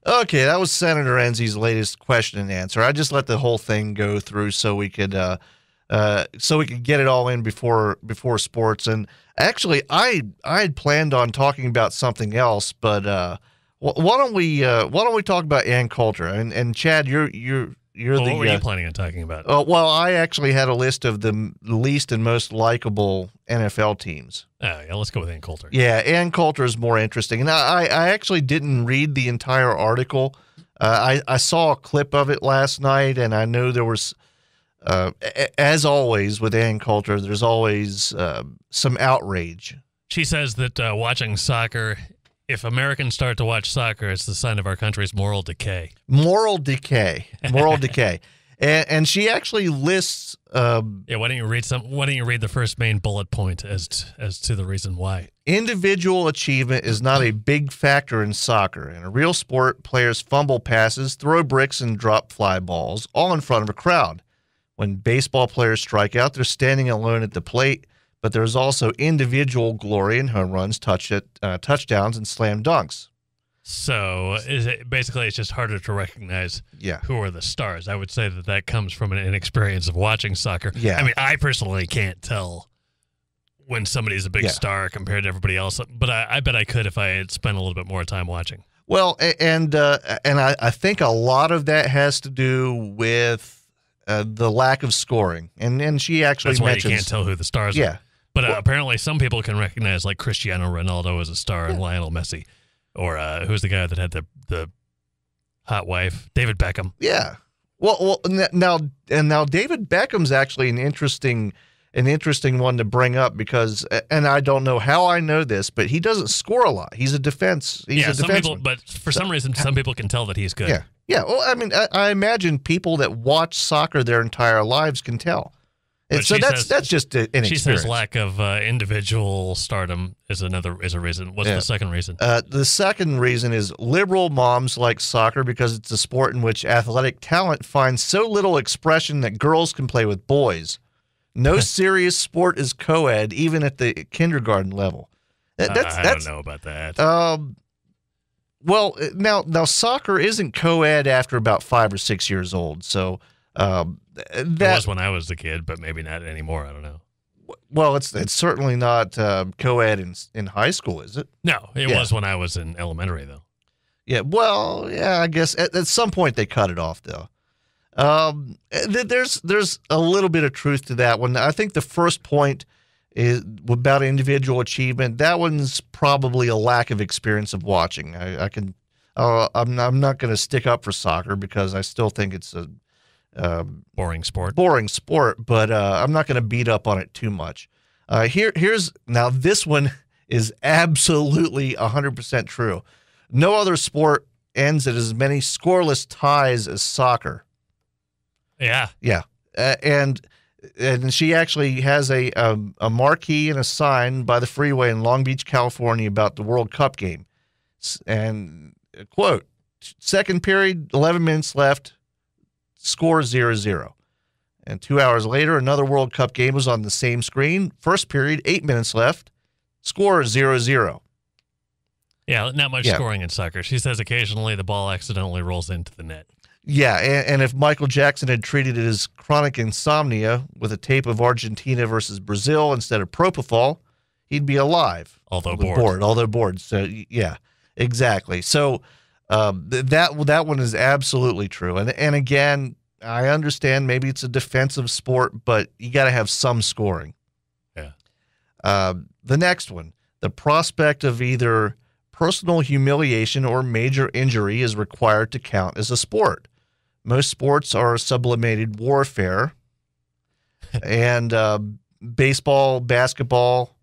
Okay, that was Senator Enzi's latest question and answer. I just let the whole thing go through so we could get it all in before sports. And actually, I had planned on talking about something else, but why don't we talk about Ann Coulter? And Chad, you're what were you planning on talking about? Well, I actually had a list of the least and most likable NFL teams. Oh, yeah, let's go with Ann Coulter. Yeah, Ann Coulter is more interesting. And I actually didn't read the entire article. I saw a clip of it last night, and I know there was, as always with Ann Coulter, there's always some outrage. She says that watching soccer, if Americans start to watch soccer, it's the sign of our country's moral decay. Moral decay. And she actually lists. Why don't you read the first main bullet point as to the reason why? Individual achievement is not a big factor in soccer. In a real sport, players fumble passes, throw bricks, and drop fly balls, all in front of a crowd. When baseball players strike out, they're standing alone at the plate, but there's also individual glory in home runs, touchdowns, and slam dunks. So it's just harder to recognize who are the stars. I would say that comes from an inexperience of watching soccer. Yeah. I mean, I personally can't tell when somebody's a big star compared to everybody else, but I bet I could if I had spent a little bit more time watching. Well, and I think a lot of that has to do with the lack of scoring. And she actually That's why mentions, you can't tell who the stars are. But apparently some people can recognize like Cristiano Ronaldo as a star and Lionel Messi. Or who's the guy that had the hot wife? David Beckham. Yeah. Well, now David Beckham's actually an interesting one to bring up because, and I don't know how I know this, but he doesn't score a lot. He's a defense. He's a defenseman. But for some reason, some people can tell that he's good. Yeah. Yeah. Well, I mean, I imagine people that watch soccer their entire lives can tell. And so that's just an experience. She says lack of individual stardom is a reason. What's the second reason? The second reason is liberal moms like soccer because it's a sport in which athletic talent finds so little expression that girls can play with boys. No serious sport is co-ed, even at the kindergarten level. I don't know about that. Well, now soccer isn't co-ed after about 5 or 6 years old, so. It was when I was a kid, but maybe not anymore. I don't know. Well, it's certainly not co-ed in high school, is it? No, it was when I was in elementary, though. Yeah, well, I guess at some point they cut it off, though. There's a little bit of truth to that one. I think the first point is about individual achievement. That one's probably a lack of experience of watching. I'm not going to stick up for soccer because I still think it's a boring sport, but I'm not going to beat up on it too much. Here's this one is absolutely 100% true. No other sport ends at as many scoreless ties as soccer. Yeah. And she actually has a marquee and a sign by the freeway in Long Beach, California about the World Cup game. And quote, second period, 11 minutes left, score 0-0. And 2 hours later, another World Cup game was on the same screen. First period, 8 minutes left, score 0-0. Yeah, not much scoring in soccer. She says occasionally the ball accidentally rolls into the net. Yeah, and if Michael Jackson had treated it as chronic insomnia with a tape of Argentina versus Brazil instead of propofol, he'd be alive. Although bored. So, yeah, exactly. So that one is absolutely true. And again, I understand maybe it's a defensive sport, but you got to have some scoring. Yeah. The next one, the prospect of either personal humiliation or major injury is required to count as a sport. Most sports are sublimated warfare, and baseball, basketball,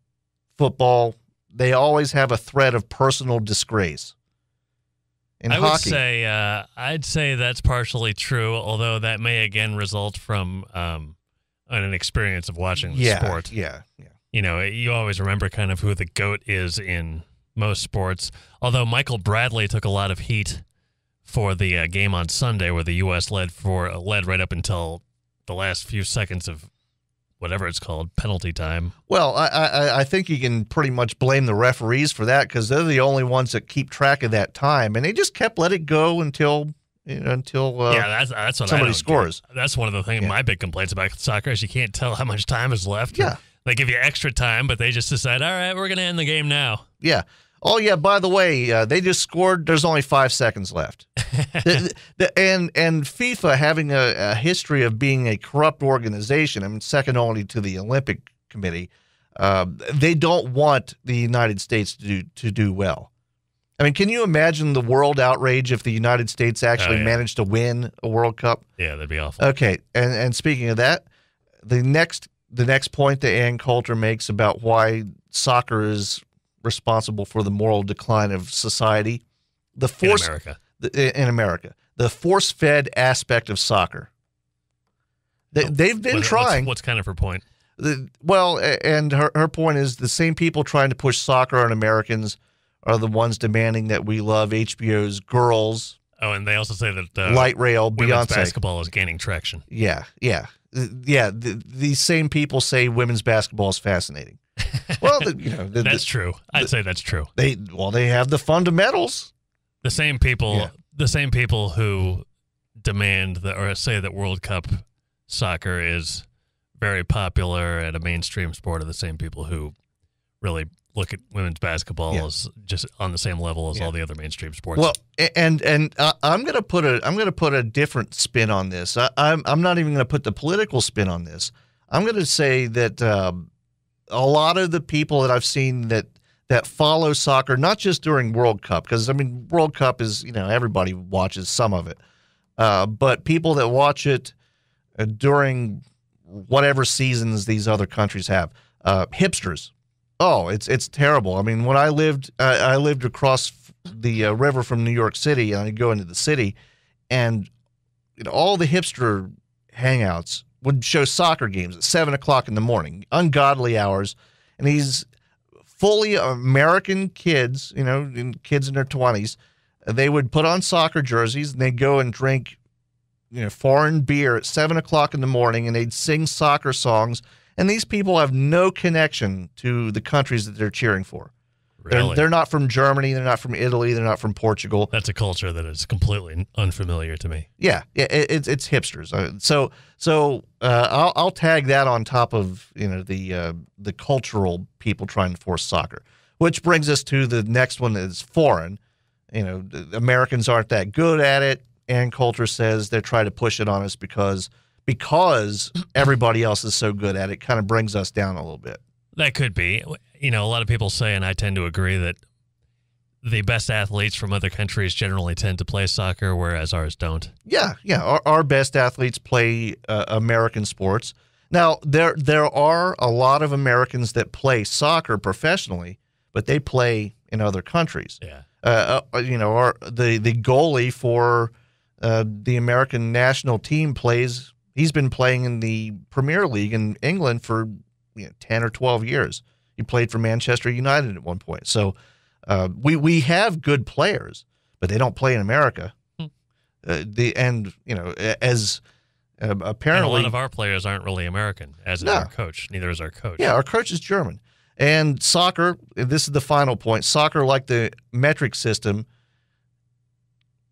football, they always have a threat of personal disgrace. In hockey, I'd say that's partially true, although that may again result from an experience of watching the sport. Yeah. You know, you always remember kind of who the GOAT is in most sports, although Michael Bradley took a lot of heat for the game on Sunday where the U.S. led right up until the last few seconds of whatever it's called, penalty time. Well, I think you can pretty much blame the referees for that because they're the only ones that keep track of that time, and they just kept let it go until that's what somebody scores. That's one of the things. My big complaints about soccer is you can't tell how much time is left. Yeah, they give you extra time, but they just decide, all right, we're going to end the game now. Yeah. Oh yeah. By the way, they just scored. There's only 5 seconds left. And FIFA having a history of being a corrupt organization. I mean, second only to the Olympic Committee. They don't want the United States to do well. I mean, can you imagine the world outrage if the United States actually managed to win a World Cup? Yeah, that'd be awful. Okay, and speaking of that, the next point that Ann Coulter makes about why soccer is responsible for the moral decline of society, in America, the force-fed aspect of soccer. They've been trying. What's kind of her point? And her point is the same people trying to push soccer on Americans are the ones demanding that we love HBO's Girls. Oh, and they also say that Light Rail, women's Beyonce. basketball is gaining traction. Yeah. These same people say women's basketball is fascinating. Well, that's true. I'd say that's true. They have the fundamentals. The same people who demand or say that World Cup soccer is very popular and a mainstream sport are the same people who really look at women's basketball as just on the same level as all the other mainstream sports. Well, and I'm going to put a different spin on this. I'm not even going to put the political spin on this. I'm going to say that a lot of the people that I've seen that follow soccer, not just during World Cup, because I mean World Cup is everybody watches some of it, but people that watch it during whatever seasons these other countries have, hipsters. Oh, it's terrible. I mean, when I lived across the river from New York City, and I'd go into the city, and all the hipster hangouts would show soccer games at 7:00 in the morning, ungodly hours, and these fully American kids, kids in their 20s, they would put on soccer jerseys and they'd go and drink, foreign beer at 7:00 in the morning, and they'd sing soccer songs. And these people have no connection to the countries that they're cheering for. Really? They're not from Germany. They're not from Italy. They're not from Portugal. That's a culture that is completely unfamiliar to me. Yeah, it's hipsters. So I'll tag that on top of the cultural people trying to force soccer, which brings us to the next one that is foreign. The Americans aren't that good at it. Ann Coulter says they're trying to push it on us because everybody else is so good at it. Kind of brings us down a little bit. That could be. A lot of people say, and I tend to agree, that the best athletes from other countries generally tend to play soccer, whereas ours don't. Yeah. Our best athletes play American sports. Now, there are a lot of Americans that play soccer professionally, but they play in other countries. Yeah. The goalie for the American national team plays. He's been playing in the Premier League in England for 10 or 12 years. He played for Manchester United at one point. So we have good players, but they don't play in America. Apparently and a lot of our players aren't really American, as is our coach. Neither is our coach. Yeah, our coach is German. And soccer, this is the final point, soccer, like the metric system,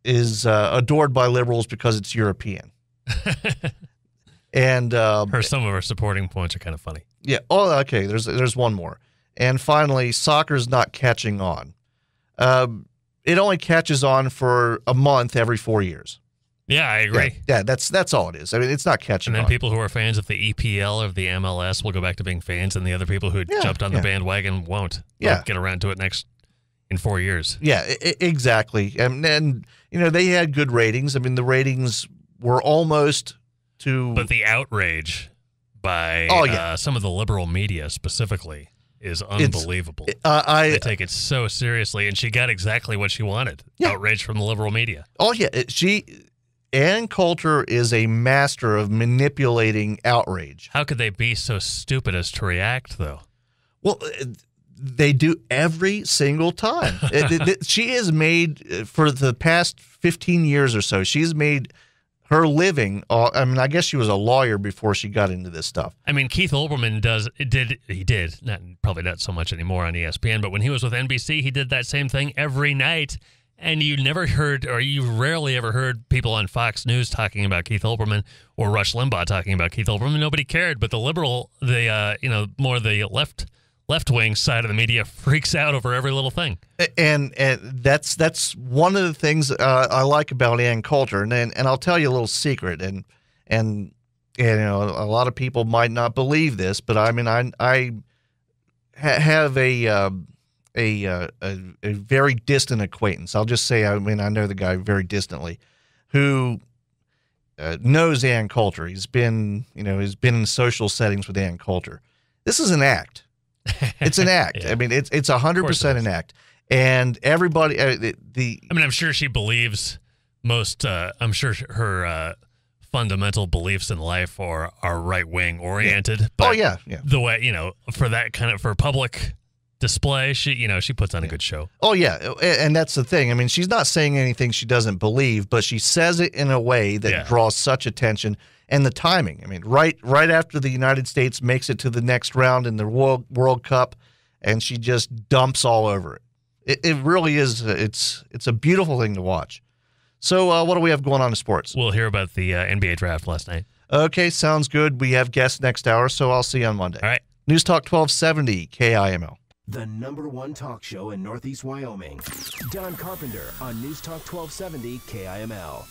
is adored by liberals because it's European. And some of our supporting points are kind of funny. Yeah. Oh, okay. There's one more. And finally, soccer's not catching on. It only catches on for a month every 4 years. Yeah, I agree. Yeah, that's all it is. I mean, it's not catching on. And then people who are fans of the EPL or the MLS will go back to being fans, and the other people who jumped on the bandwagon won't. They'll get around to it in 4 years. Yeah, exactly. And they had good ratings. I mean, the ratings were almost to. But the outrage by some of the liberal media specifically is unbelievable. They take it so seriously, and she got exactly what she wanted. Yeah. Outrage from the liberal media. Oh, yeah. Ann Coulter is a master of manipulating outrage. How could they be so stupid as to react, though? Well, they do every single time. She has made, for the past 15 years or so, she's made her living. I mean, I guess she was a lawyer before she got into this stuff. I mean, Keith Olbermann did probably not so much anymore on ESPN, but when he was with NBC, he did that same thing every night. And you never heard, or you rarely ever heard people on Fox News talking about Keith Olbermann or Rush Limbaugh talking about Keith Olbermann. Nobody cared, but the liberal, more the left wing side of the media freaks out over every little thing. And that's one of the things I like about Ann Coulter. And I'll tell you a little secret. And a lot of people might not believe this, but I mean, I have a very distant acquaintance. I'll just say, I mean, I know the guy very distantly, who knows Ann Coulter. He's been in social settings with Ann Coulter. This is an act. It's an act. Yeah. I mean, it's 100% an act. And everybody, I'm sure she believes most. I'm sure her fundamental beliefs in life are right wing oriented. Yeah. But yeah. The way for that kind of for public display, she puts on a good show. Oh yeah, and that's the thing. I mean, she's not saying anything she doesn't believe, but she says it in a way that draws such attention. And the timing. I mean, right after the United States makes it to the next round in the World Cup, and she just dumps all over it. It really is. It's a beautiful thing to watch. So what do we have going on in sports? We'll hear about the NBA draft last night. Okay, sounds good. We have guests next hour, so I'll see you on Monday. All right. News Talk 1270 KIML. The #1 talk show in Northeast Wyoming. Don Carpenter on News Talk 1270 KIML.